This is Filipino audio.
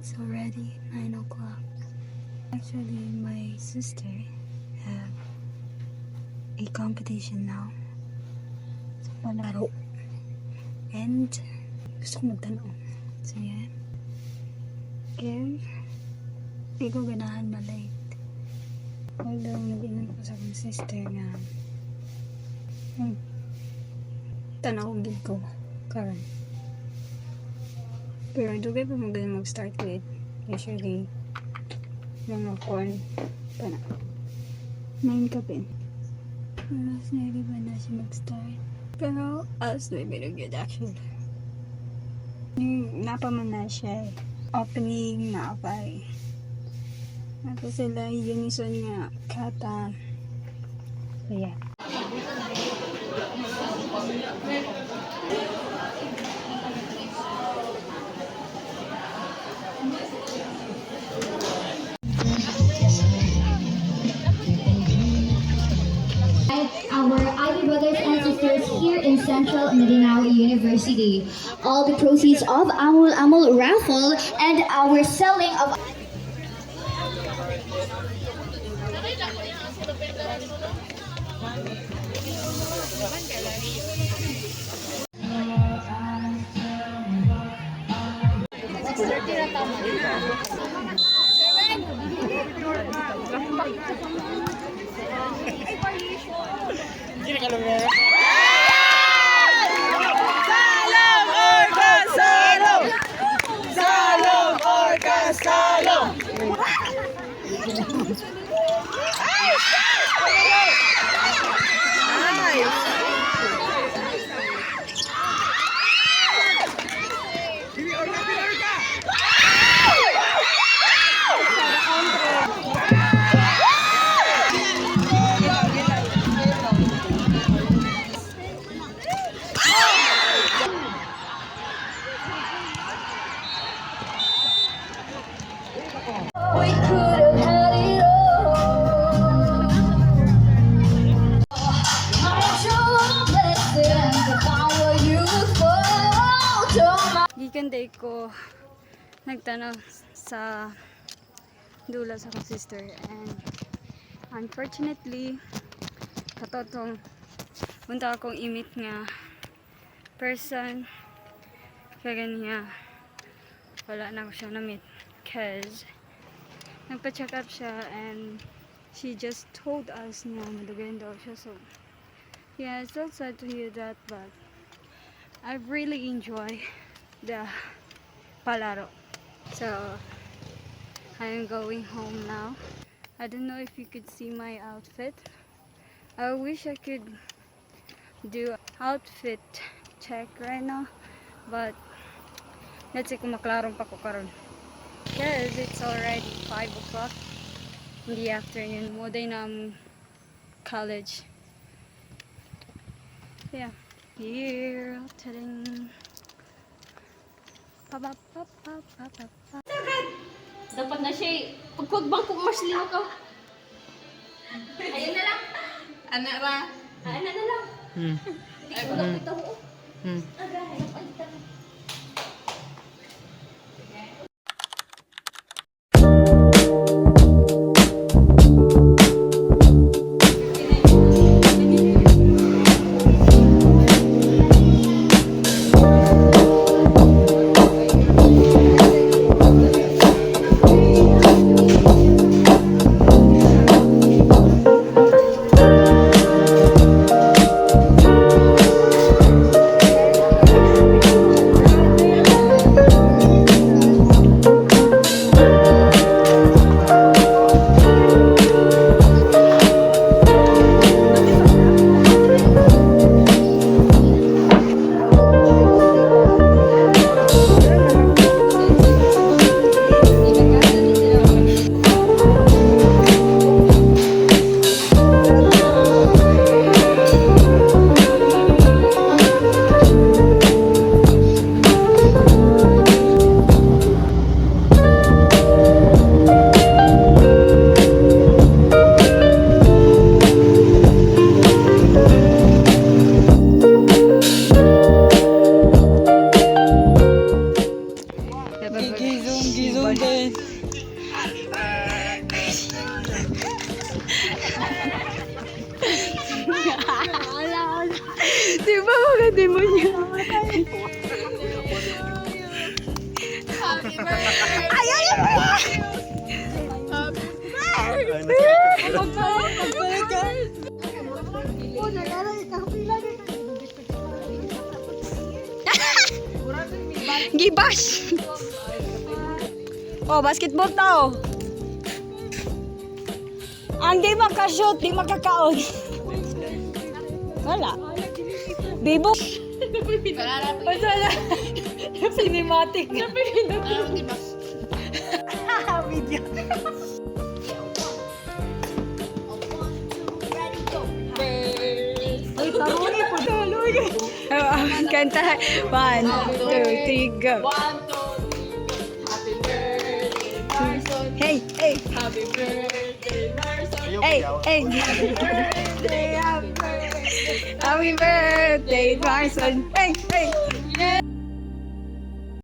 It's already 9 o'clock. Actually, my sister have a competition now sa palaro. And gusto ko magtanong. So yan. If di ko ganahan malate. Although nag-inom ko sa akong sister nga tanaw gid ko karon. Pero dugay pa magaling mag-start with usually mga corn pa na 9 kapin. Alas na ba na siya mag-start. Pero alas na ba good actually. Napaman na siya opening na apay. Ako sila unison nga kata. So yeah. Our Ivy brothers and sisters here in Central Mindanao University. All the proceeds of Amul Amul raffle and our selling of we could have had it all. My true blessing if I were youthful. Gikan day ko nagtanaw sa dula sa akong sister and unfortunately katotong punta akong imit nga person kaya niya wala na ako siya na-meet cause nagpa-check up siya and she just told us na madugayan daw siya. So yeah, it's so sad to hear that, but I really enjoy the palaro. So I'm going home now. I don't know if you could see my outfit. I wish I could do outfit check right now, but let's see kung maklarong pa ko karon. Because it's already 5 o'clock in the afternoon. Moday na college. Yeah. Here. Ta-ding. Pa-pa-pa-pa-pa-pa. Dapat na siya, pagkugbang kung marsliw ka. Ayun na lang. Anak ra. Ano na lang. Hindi ko lang ito. Agay. Gibash! Oh, basketball tao. Ang di makashoot, di makakaon. Wala. Bibo. Wala. Cinematic. Video. Ay, taruni po. Taruni. Kanta. 1, 2, 3, go. 1, 2, 3, happy birthday, Marson. Hey, hey. Happy birthday, Marson. Hey, hey. Happy birthday, Marson. Hey, hey.